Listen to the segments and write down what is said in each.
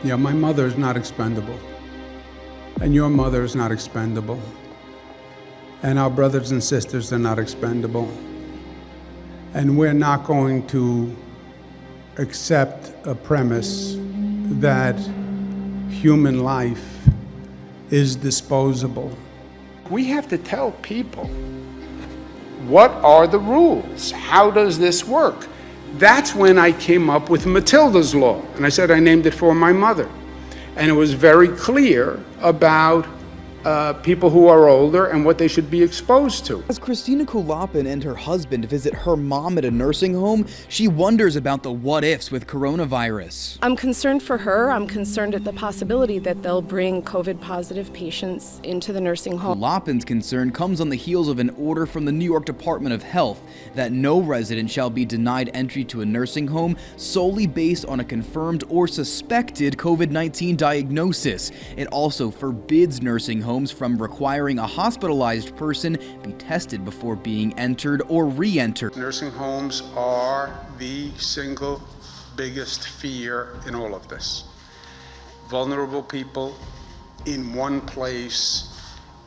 Yeah, my mother is not expendable. And your mother is not expendable. And our brothers and sisters are not expendable. And we're not going to accept a premise that human life is disposable. We have to tell people, what are the rules? How does this work? That's when I came up with Matilda's Law. And I said I named it for my mother. And it was very clear about people who are older and what they should be exposed to. As Christina Kulapin and her husband visit her mom at a nursing home, she wonders about the what-ifs with coronavirus. I'm concerned for her. I'm concerned at the possibility that they'll bring COVID-positive patients into the nursing home. Kulapin's concern comes on the heels of an order from the New York Department of Health that no resident shall be denied entry to a nursing home solely based on a confirmed or suspected COVID-19 diagnosis. It also forbids nursing homes from requiring a hospitalized person be tested before being entered or re-entered. Nursing homes are the single biggest fear in all of this. Vulnerable people in one place,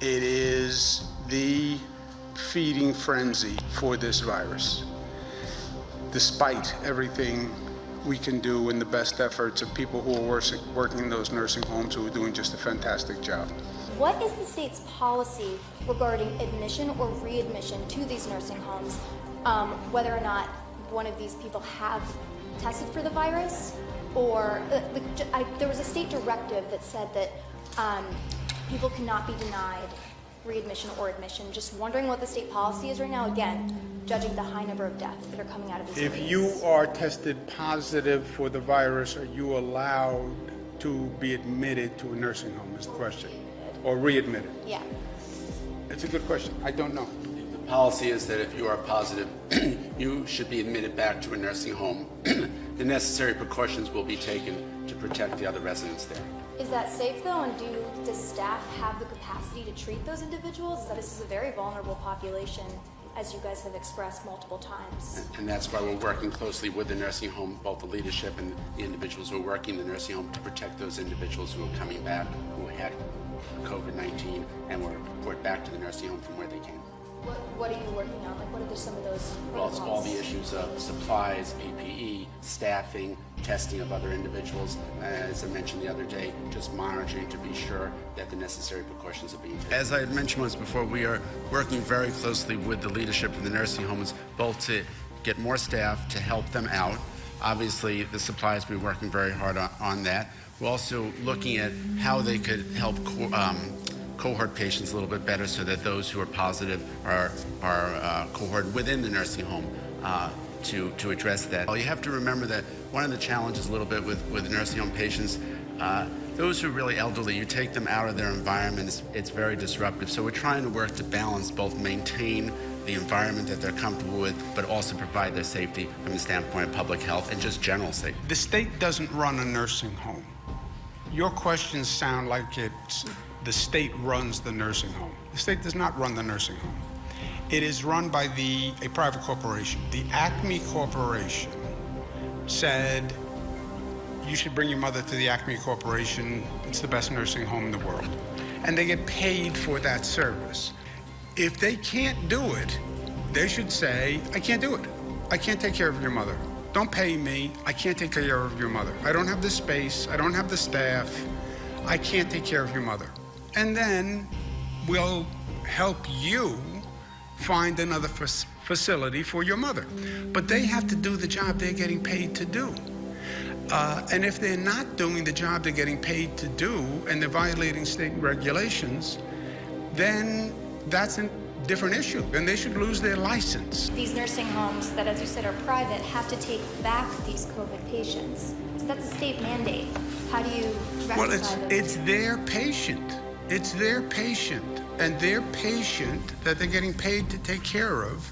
it is the feeding frenzy for this virus. Despite everything we can do and the best efforts of people who are working in those nursing homes who are doing just a fantastic job. What is the state's policy regarding admission or readmission to these nursing homes, whether or not one of these people have tested for the virus, or there was a state directive that said that people cannot be denied readmission or admission. Just wondering what the state policy is right now, again, judging the high number of deaths that are coming out of these If areas. you are tested positive for the virus, are you allowed to be admitted to a nursing home is the question, or readmitted? Yeah. It's a good question. I don't know. The policy is that if you are positive, you should be admitted back to a nursing home. The necessary precautions will be taken to protect the other residents there. Is that safe though, and does staff have the capacity to treat those individuals? This is a very vulnerable population, as you guys have expressed multiple times. And that's why we're working closely with the nursing home, both the leadership and the individuals who are working in the nursing home, to protect those individuals who are coming back, who had COVID-19 and were brought back to the nursing home from where they came. What are you working on? Like, what are some of those Well, it's all protocols? the issues of supplies, PPE, staffing, testing of other individuals. As I mentioned the other day, just monitoring to be sure that the necessary precautions are being taken. As I had mentioned once before, we are working very closely with the leadership of the nursing homes, both to get more staff to help them out. Obviously, the supplies, we're working very hard on that. We're also looking at how they could help cohort patients a little bit better, so that those who are positive are cohorted within the nursing home to address that. Well, you have to remember that one of the challenges a little bit with nursing home patients, those who are really elderly, you take them out of their environment, it's very disruptive. So we're trying to work to balance, both maintain the environment that they're comfortable with, but also provide their safety from the standpoint of public health and just general safety. The state doesn't run a nursing home. Your questions sound like the state runs the nursing home. The state does not run the nursing home. It is run by a private corporation. The Acme Corporation said, you should bring your mother to the Acme Corporation. It's the best nursing home in the world. And they get paid for that service. If they can't do it, they should say, I can't do it. I can't take care of your mother. Don't pay me. I can't take care of your mother. I don't have the space. I don't have the staff. I can't take care of your mother. And then we'll help you find another facility for your mother. But they have to do the job they're getting paid to do. And if they're not doing the job they're getting paid to do, and they're violating state regulations, then that's a different issue. Then they should lose their license. These nursing homes that, as you said, are private, have to take back these COVID patients. So that's a state mandate. How do you rectify Well, those? it's their patient. It's their patient. And their patient that they're getting paid to take care of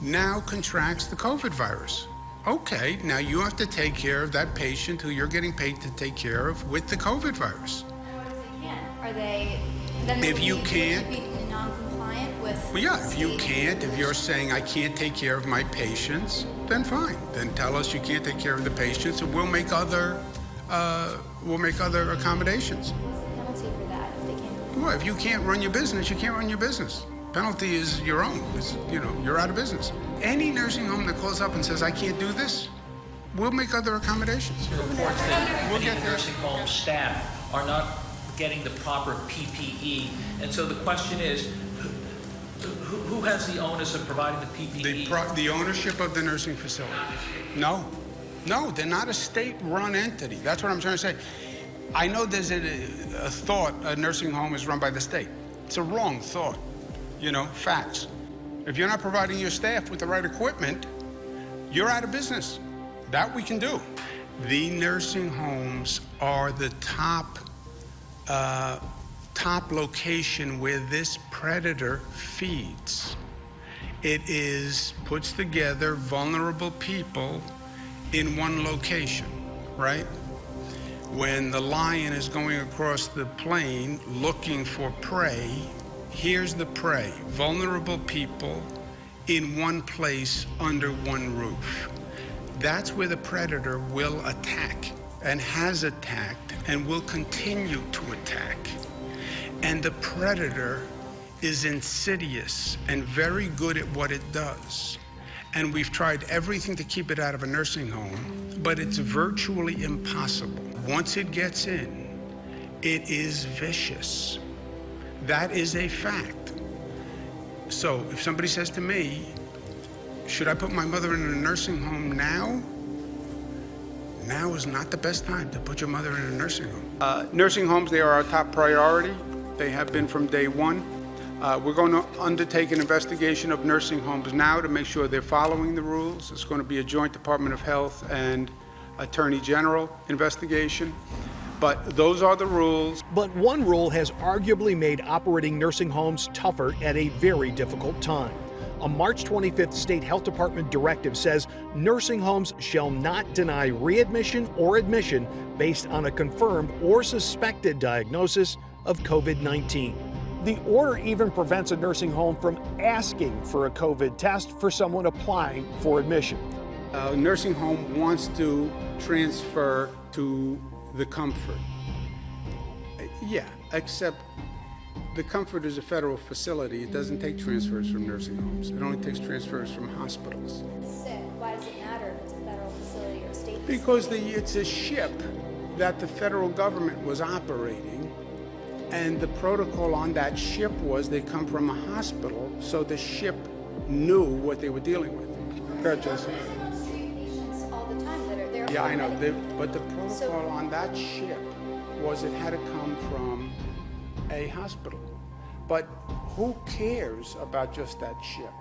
now contracts the COVID virus. Okay, now you have to take care of that patient who you're getting paid to take care of with the COVID virus. What if they can't? Are they... Then If you would can't- be non-compliant with... Well, yeah, if you state can't, if you're saying I can't take care of my patients, then fine. Then tell us you can't take care of the patients, and we'll make other we'll make other accommodations. What's the penalty for that if they can't? Well, if you can't run your business, you can't run your business. Penalty is your own. It's, you're out of business. Any nursing home that calls up and says, I can't do this, we'll make other accommodations. Reports that We'll many get there. nursing home staff are not getting the proper PPE. And so the question is, who has the onus of providing the PPE? The ownership of the nursing facility. No, they're not a state-run entity. That's what I'm trying to say. I know there's a thought a nursing home is run by the state. It's a wrong thought, facts. If you're not providing your staff with the right equipment, you're out of business. That we can do. The nursing homes are the top location where this predator feeds. It puts together vulnerable people in one location, right? When the lion is going across the plain looking for prey, here's the prey, vulnerable people in one place under one roof. That's where the predator will attack and has attacked and will continue to attack. And the predator is insidious and very good at what it does. And we've tried everything to keep it out of a nursing home, but it's virtually impossible. Once it gets in, it is vicious. That is a fact. So if somebody says to me, should I put my mother in a nursing home now? Now is not the best time to put your mother in a nursing home. Nursing homes, they are our top priority. They have been from day one. We're going to undertake an investigation of nursing homes now to make sure they're following the rules. It's going to be a joint Department of Health and Attorney General investigation. But those are the rules. But one rule has arguably made operating nursing homes tougher at a very difficult time. A March 25th state health department directive says nursing homes shall not deny readmission or admission based on a confirmed or suspected diagnosis of COVID-19. The order even prevents a nursing home from asking for a COVID test for someone applying for admission. A nursing home wants to transfer to the Comfort. Yeah, except the Comfort is a federal facility. It doesn't take transfers from nursing homes. It only takes transfers from hospitals. Sick. Why does it matter if it's a federal facility or a state facility? Because it's a ship that the federal government was operating, and the protocol on that ship was they come from a hospital, so the ship knew what they were dealing with. Go ahead, Jesse. Hospitals treat patients all the time that are there. Yeah, I know. medically. But the protocol on that ship was it had to come from a hospital. But who cares about just that ship?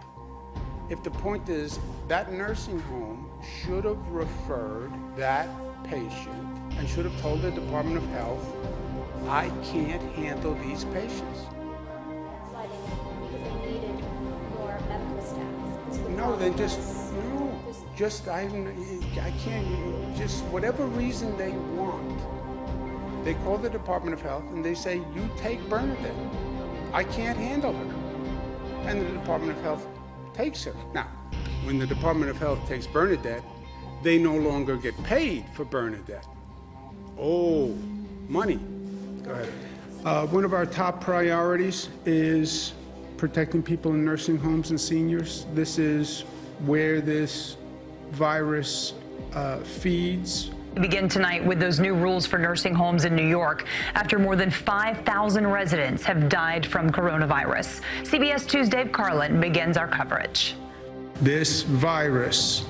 If the point is that nursing home should have referred that patient and should have told the Department of Health, I can't handle these patients. That's why because they needed more medical staff. No, they I can't, just whatever reason they want. They call the Department of Health and they say, you take Bernadette. I can't handle her. And the Department of Health takes her. Now, when the Department of Health takes Bernadette, they no longer get paid for Bernadette. Oh, money. Go ahead. One of our top priorities is protecting people in nursing homes and seniors. This is where this virus feeds. We begin tonight with those new rules for nursing homes in New York after more than 5,000 residents have died from coronavirus. CBS 2's Dave Carlin begins our coverage. This virus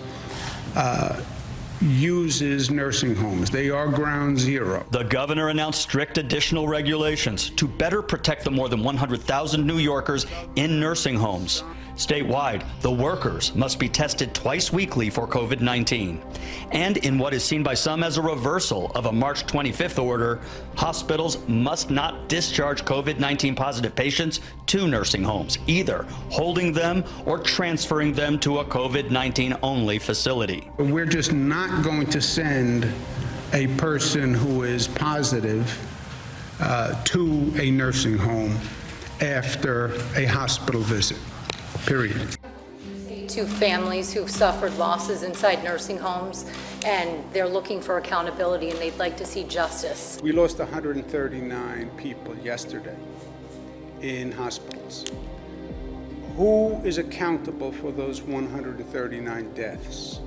uses nursing homes. They are ground zero. The governor announced strict additional regulations to better protect the more than 100,000 New Yorkers in nursing homes. Statewide, the workers must be tested twice weekly for COVID-19. And in what is seen by some as a reversal of a March 25th order, hospitals must not discharge COVID-19 positive patients to nursing homes, either holding them or transferring them to a COVID-19 only facility. We're just not going to send a person who is positive to a nursing home after a hospital visit. Period. To families who've suffered losses inside nursing homes and they're looking for accountability and they'd like to see justice. We lost 139 people yesterday in hospitals. Who is accountable for those 139 deaths?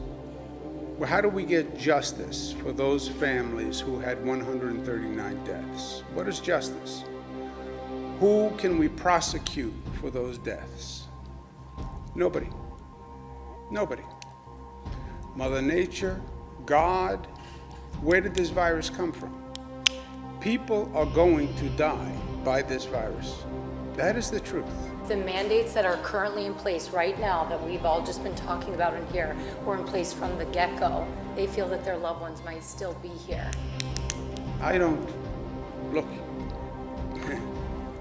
Well, how do we get justice for those families who had 139 deaths? What is justice? Who can we prosecute for those deaths? Nobody. Nobody. Mother Nature, God, where did this virus come from? People are going to die by this virus. That is the truth. The mandates that are currently in place right now that we've all just been talking about in here were in place from the get-go. They feel that their loved ones might still be here. I don't, look,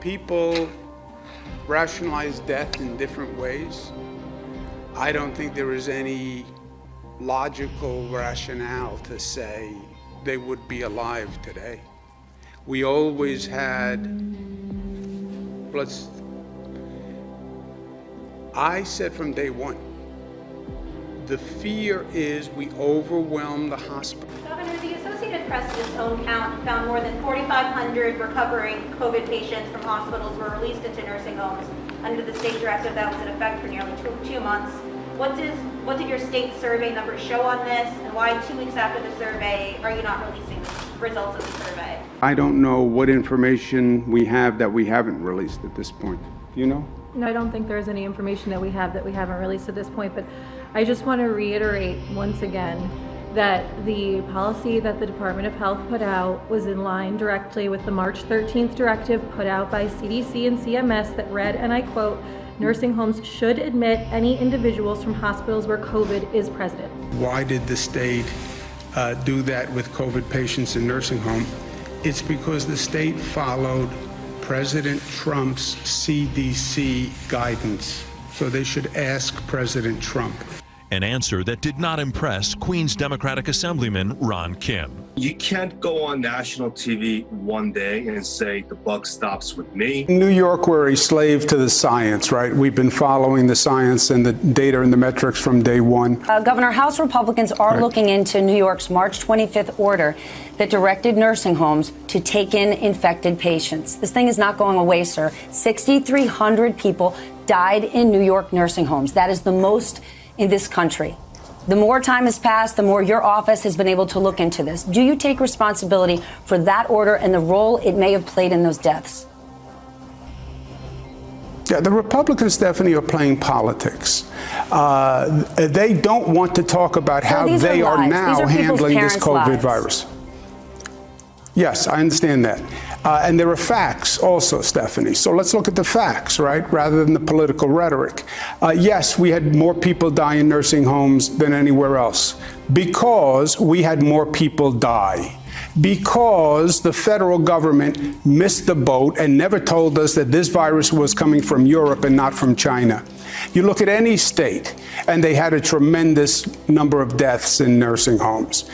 people rationalize death in different ways. I don't think there is any logical rationale to say they would be alive today. We always had, I said from day one, the fear is we overwhelm the hospital. Governor, the Associated Press's own count found more than 4,500 recovering COVID patients from hospitals were released into nursing homes under the state directive that was in effect for nearly two months. What did your state survey numbers show on this, and why 2 weeks after the survey are you not releasing the results of the survey? I don't know what information we have that we haven't released at this point. Do you know? No, I don't think there's any information that we haven't released at this point, but I just want to reiterate once again that the policy that the Department of Health put out was in line directly with the March 13th directive put out by CDC and CMS that read, and I quote, "Nursing homes should admit any individuals from hospitals where COVID is present." Why did the state do that with COVID patients in nursing home? It's because the state followed President Trump's CDC guidance. So they should ask President Trump. An answer that did not impress Queens Democratic Assemblyman Ron Kim. You can't go on national TV one day and say the buck stops with me. In New York, we're a slave to the science, right? We've been following the science and the data and the metrics from day one. Governor, House Republicans are looking into New York's March 25th order that directed nursing homes to take in infected patients. This thing is not going away, sir. 6,300 people died in New York nursing homes. That is the most in this country. The more time has passed, the more your office has been able to look into this. Do you take responsibility for that order and the role it may have played in those deaths? Yeah, the Republicans, Stephanie, are playing politics. They don't want to talk about how they are now handling this COVID virus. Yes, I understand that. And there are facts also, Stephanie. So let's look at the facts, right, rather than the political rhetoric. Yes, we had more people die in nursing homes than anywhere else because we had more people die. Because the federal government missed the boat and never told us that this virus was coming from Europe and not from China. You look at any state, and they had a tremendous number of deaths in nursing homes.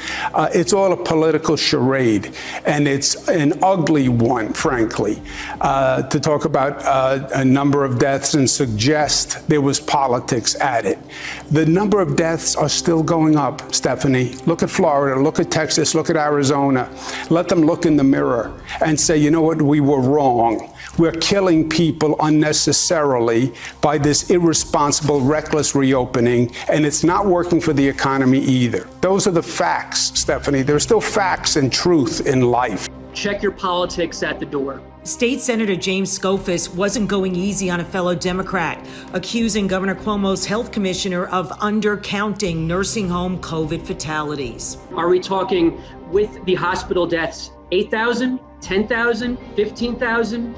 It's all a political charade, and it's an ugly one, frankly, to talk about a number of deaths and suggest there was politics at it. The number of deaths are still going up, Stephanie. Look at Florida, look at Texas, look at Arizona. Let them look in the mirror and say, you know what, we were wrong. We're killing people unnecessarily by this irresponsible, reckless reopening, and it's not working for the economy either. Those are the facts, Stephanie. There are still facts and truth in life. Check your politics at the door. State Senator James Skoufis wasn't going easy on a fellow Democrat, accusing Governor Cuomo's health commissioner of undercounting nursing home COVID fatalities. Are we talking with the hospital deaths, 8,000, 10,000, 15,000?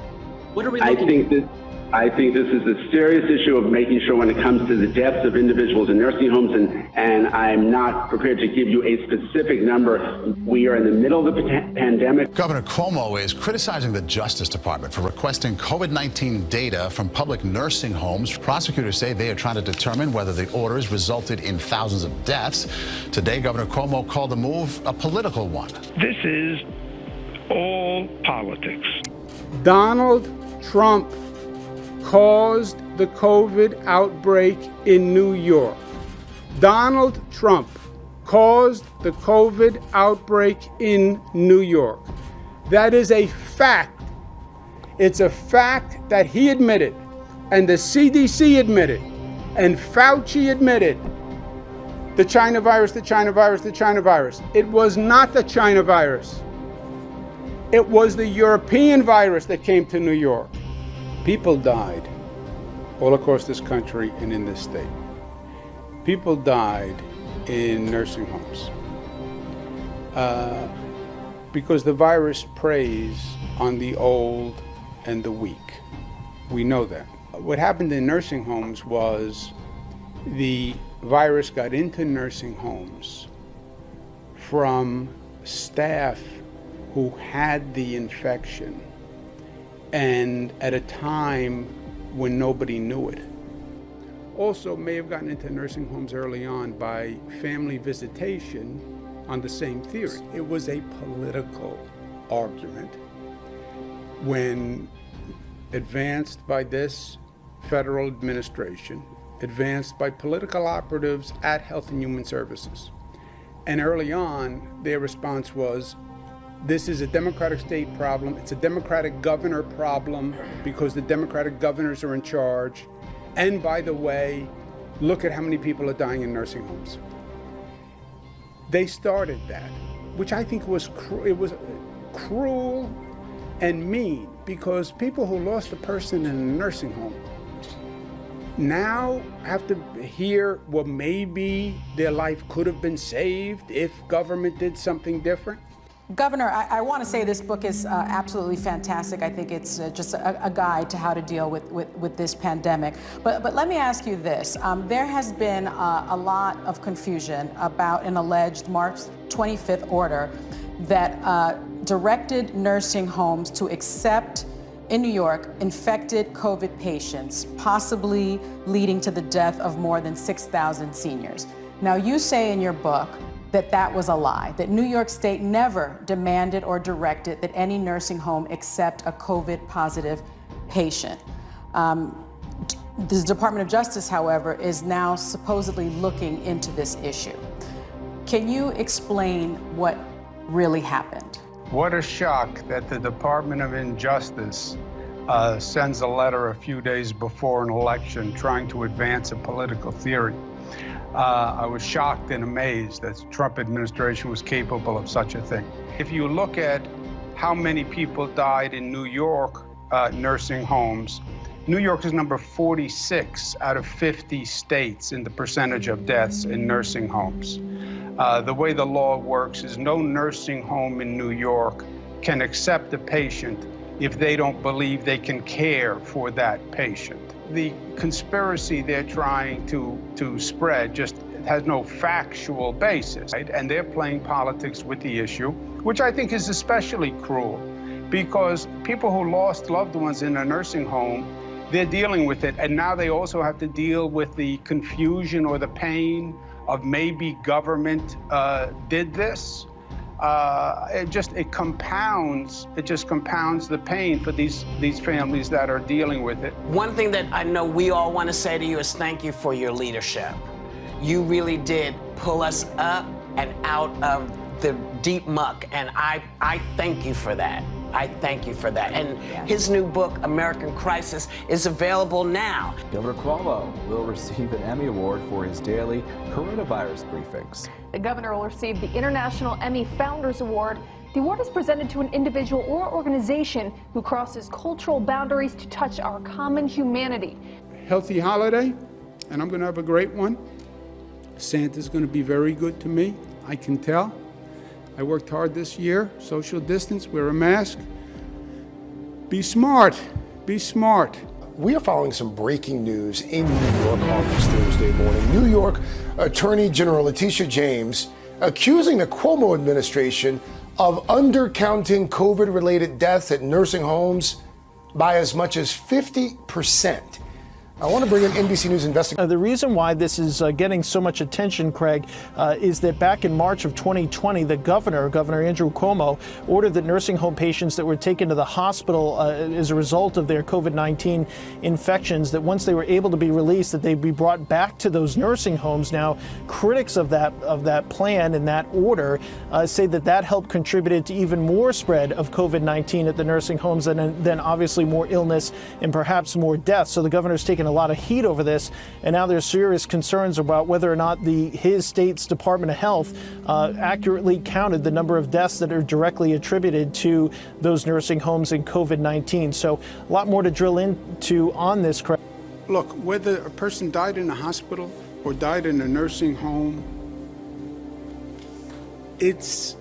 What are we looking at? I think this is a serious issue of making sure when it comes to the deaths of individuals in nursing homes, and I'm not prepared to give you a specific number. We are in the middle of the pandemic. Governor Cuomo is criticizing the Justice Department for requesting COVID-19 data from public nursing homes. Prosecutors say they are trying to determine whether the orders resulted in thousands of deaths. Today, Governor Cuomo called the move a political one. This is all politics. Donald Trump caused the COVID outbreak in New York. Donald Trump caused the COVID outbreak in New York. That is a fact. It's a fact that he admitted, and the CDC admitted, and Fauci admitted. The China virus, the China virus, the China virus. It was not the China virus. It was the European virus that came to New York. People died all across this country and in this state. People died in nursing homes because the virus preys on the old and the weak. We know that. What happened in nursing homes was the virus got into nursing homes from staff who had the infection, and at a time when nobody knew it. Also may have gotten into nursing homes early on by family visitation on the same theory. It was a political argument when advanced by this federal administration, advanced by political operatives at Health and Human Services. And early on, their response was, this is a Democratic state problem. It's a Democratic governor problem because the Democratic governors are in charge. And by the way, look at how many people are dying in nursing homes. They started that, which I think was cruel and mean, because people who lost a person in a nursing home now have to hear, well, maybe their life could have been saved if government did something different. Governor, I want to say this book is absolutely fantastic. I think it's just a guide to how to deal with this pandemic. But let me ask you this. There has been a lot of confusion about an alleged March 25th order that directed nursing homes to accept, in New York, infected COVID patients, possibly leading to the death of more than 6,000 seniors. Now, you say in your book that was a lie, that New York State never demanded or directed that any nursing home accept a COVID positive patient. The Department of Justice, however, is now supposedly looking into this issue. Can you explain what really happened? What a shock that the Department of Injustice sends a letter a few days before an election trying to advance a political theory. I was shocked and amazed that the Trump administration was capable of such a thing. If you look at how many people died in New York nursing homes, New York is number 46 out of 50 states in the percentage of deaths in nursing homes. The way the law works is no nursing home in New York can accept a patient if they don't believe they can care for that patient. The conspiracy they're trying to spread just has no factual basis, right? And they're playing politics with the issue, which I think is especially cruel, because people who lost loved ones in a nursing home, they're dealing with it, and now they also have to deal with the confusion or the pain of maybe government did this. It just compounds the pain for these families that are dealing with it. One thing that I know we all want to say to you is thank you for your leadership. You really did pull us up and out of the deep muck, and I thank you for that. I thank you for that. And his new book, American Crisis, is available now. Governor Cuomo will receive an Emmy Award for his daily coronavirus briefings. The governor will receive the International Emmy Founders Award. The award is presented to an individual or organization who crosses cultural boundaries to touch our common humanity. Healthy holiday, and I'm going to have a great one. Santa's going to be very good to me, I can tell. I worked hard this year, social distance, wear a mask. Be smart, be smart. We are following some breaking news in New York on this Thursday morning. New York Attorney General Letitia James accusing the Cuomo administration of undercounting COVID-related deaths at nursing homes by as much as 50%. I want to bring in NBC News investigator. The reason why this is getting so much attention, Craig, is that back in March of 2020, the Governor Andrew Cuomo, ordered that nursing home patients that were taken to the hospital as a result of their COVID-19 infections, that once they were able to be released, that they'd be brought back to those nursing homes. Now, critics of that plan and that order say that helped contributed to even more spread of COVID-19 at the nursing homes, and then obviously more illness and perhaps more deaths. So the governor's taken a lot of heat over this, and now there's serious concerns about whether or not his state's Department of Health accurately counted the number of deaths that are directly attributed to those nursing homes and COVID-19. So a lot more to drill into on this, Craig. Look, whether a person died in a hospital or died in a nursing home, it's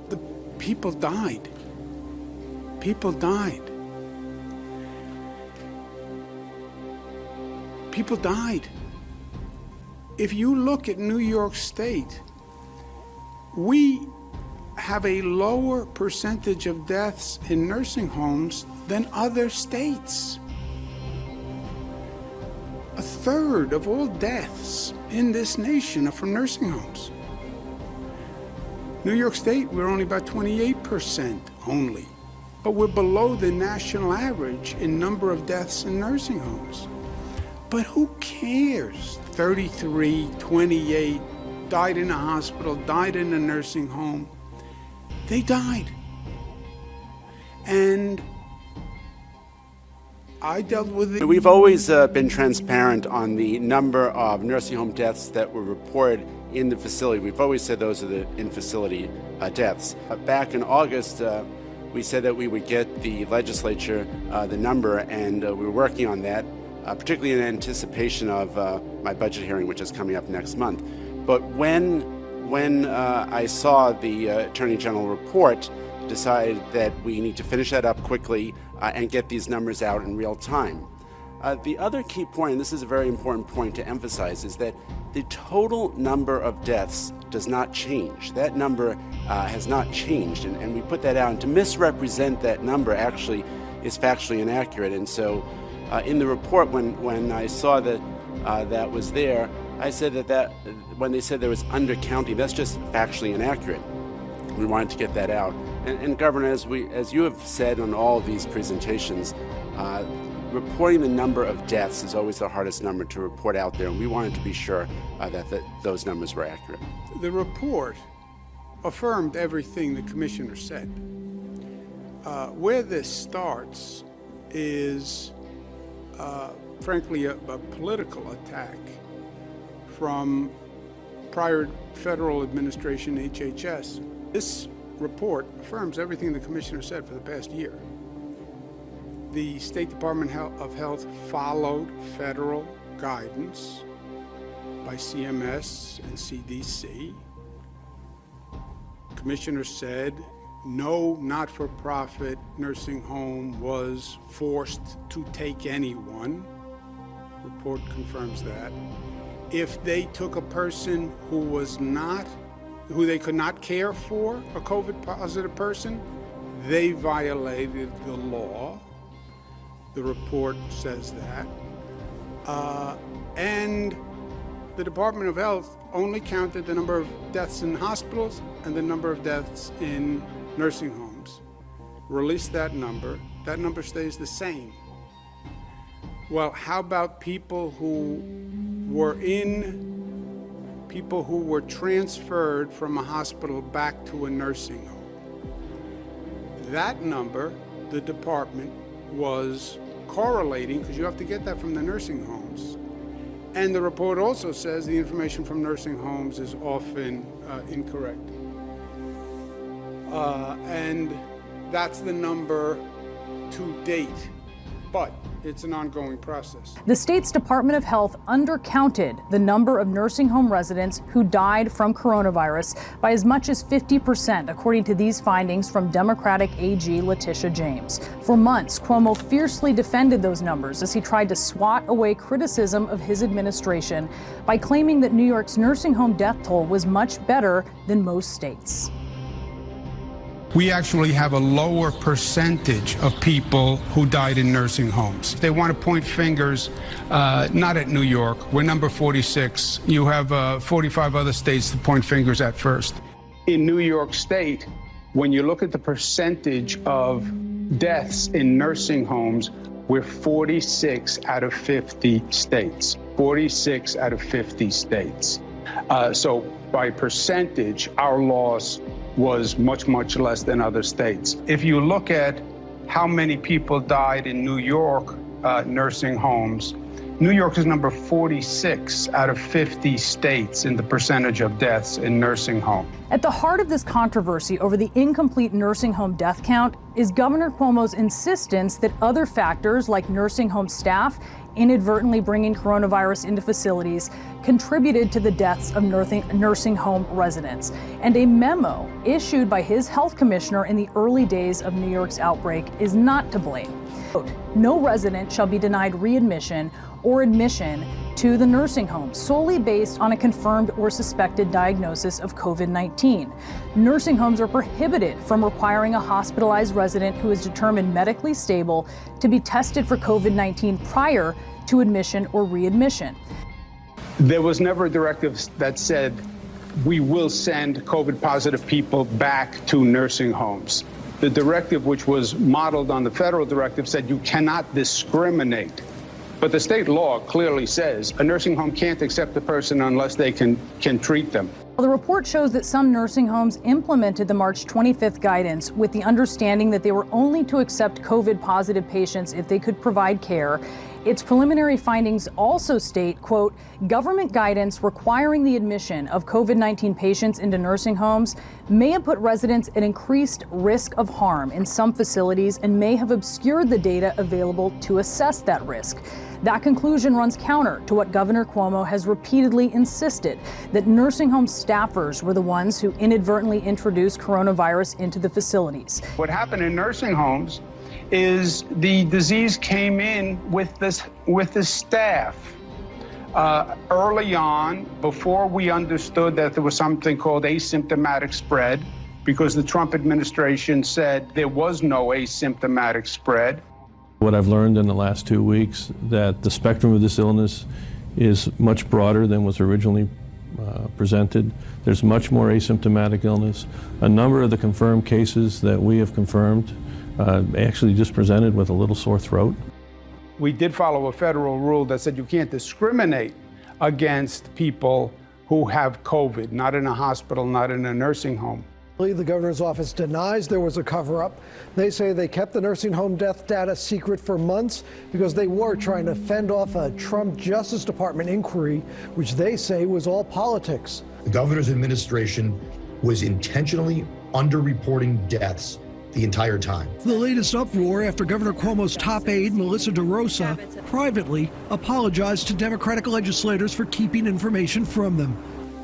the people died. People died. People died. If you look at New York State, we have a lower percentage of deaths in nursing homes than other states. A third of all deaths in this nation are from nursing homes. New York State, we're only about 28% only, but we're below the national average in number of deaths in nursing homes. But who cares? 33, 28, died in a hospital, died in a nursing home. They died. And I dealt with it. We've always been transparent on the number of nursing home deaths that were reported in the facility. We've always said those are the in-facility deaths. Back in August, we said that we would get the legislature the number, and we were working on that, particularly in anticipation of my budget hearing, which is coming up next month. But when I saw the Attorney General report, decided that we need to finish that up quickly and get these numbers out in real time. The other key point, and this is a very important point to emphasize, is that the total number of deaths does not change. That number has not changed, and we put that out. And to misrepresent that number actually is factually inaccurate. And so in the report, when I saw that that was there, I said that when they said there was undercounting, that's just factually inaccurate. We wanted to get that out. And Governor, as you have said on all of these presentations, reporting the number of deaths is always the hardest number to report out there, and we wanted to be sure that those numbers were accurate. The report affirmed everything the commissioner said. Where this starts is, frankly, a political attack from prior federal administration, HHS. This report affirms everything the commissioner said for the past year. The State Department of Health followed federal guidance by CMS and CDC. Commissioner said no not-for-profit nursing home was forced to take anyone. Report confirms that. If they took a person who they could not care for, a COVID-positive person, they violated the law. The report says that. And the Department of Health only counted the number of deaths in hospitals and the number of deaths in nursing homes. Released that number stays the same. Well, how about people who were transferred from a hospital back to a nursing home? That number, the department was correlating, because you have to get that from the nursing homes. And the report also says the information from nursing homes is often incorrect. And that's the number to date, but it's an ongoing process. The state's Department of Health undercounted the number of nursing home residents who died from coronavirus by as much as 50%, according to these findings from Democratic AG Letitia James. For months, Cuomo fiercely defended those numbers as he tried to swat away criticism of his administration by claiming that New York's nursing home death toll was much better than most states. We actually have a lower percentage of people who died in nursing homes. They want to point fingers, not at New York. We're number 46. You have 45 other states to point fingers at first. In New York State, when you look at the percentage of deaths in nursing homes, we're 46 out of 50 states. 46 out of 50 states. So by percentage, our loss was much, much less than other states. If you look at how many people died in New York nursing homes, New York is number 46 out of 50 states in the percentage of deaths in nursing homes. At the heart of this controversy over the incomplete nursing home death count is Governor Cuomo's insistence that other factors like nursing home staff inadvertently bringing coronavirus into facilities contributed to the deaths of nursing home residents. And a memo issued by his health commissioner in the early days of New York's outbreak is not to blame. Quote, no resident shall be denied readmission or admission to the nursing home solely based on a confirmed or suspected diagnosis of COVID-19. Nursing homes are prohibited from requiring a hospitalized resident who is determined medically stable to be tested for COVID-19 prior to admission or readmission. There was never a directive that said we will send COVID-positive people back to nursing homes. The directive, which was modeled on the federal directive, said you cannot discriminate. But the state law clearly says a nursing home can't accept the person unless they can treat them. Well, the report shows that some nursing homes implemented the March 25th guidance with the understanding that they were only to accept COVID-positive patients if they could provide care. Its preliminary findings also state, quote, government guidance requiring the admission of COVID-19 patients into nursing homes may have put residents at increased risk of harm in some facilities and may have obscured the data available to assess that risk. That conclusion runs counter to what Governor Cuomo has repeatedly insisted, that nursing home staffers were the ones who inadvertently introduced coronavirus into the facilities. What happened in nursing homes is the disease came in with the staff. Early on, before we understood that there was something called asymptomatic spread, because the Trump administration said there was no asymptomatic spread. What I've learned in the last 2 weeks, that the spectrum of this illness is much broader than was originally presented. There's much more asymptomatic illness. A number of the confirmed cases that we have confirmed actually just presented with a little sore throat. We did follow a federal rule that said you can't discriminate against people who have COVID, not in a hospital, not in a nursing home. The governor's office denies there was a cover-up. They say they kept the nursing home death data secret for months because they were trying to fend off a Trump Justice Department inquiry, which they say was all politics. The governor's administration was intentionally underreporting deaths the entire time. The latest uproar after Governor Cuomo's top aide, Melissa DeRosa, privately apologized to Democratic legislators for keeping information from them.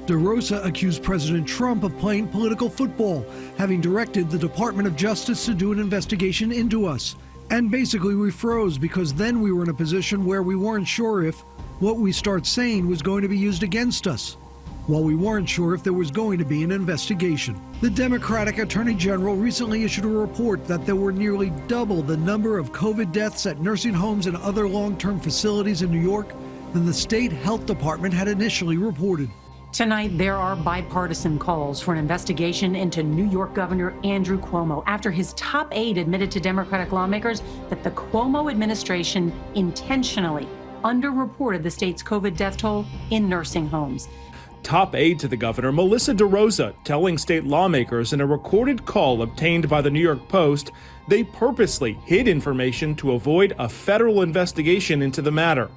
DeRosa accused President Trump of playing political football, having directed the Department of Justice to do an investigation into us. And basically we froze because then we were in a position where we weren't sure if what we start saying was going to be used against us, while we weren't sure if there was going to be an investigation. The Democratic Attorney General recently issued a report that there were nearly double the number of COVID deaths at nursing homes and other long-term facilities in New York than the state health department had initially reported. Tonight, there are bipartisan calls for an investigation into New York Governor Andrew Cuomo after his top aide admitted to Democratic lawmakers that the Cuomo administration intentionally underreported the state's COVID death toll in nursing homes. Top aide to the governor, Melissa DeRosa, telling state lawmakers in a recorded call obtained by the New York Post they purposely hid information to avoid a federal investigation into the matter.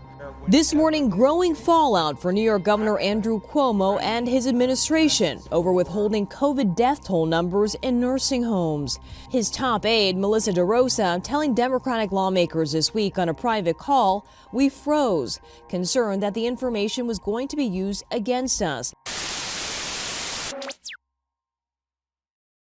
This morning, growing fallout for New York Governor Andrew Cuomo and his administration over withholding COVID death toll numbers in nursing homes. His top aide, Melissa DeRosa, telling Democratic lawmakers this week on a private call, "We froze," concerned that the information was going to be used against us.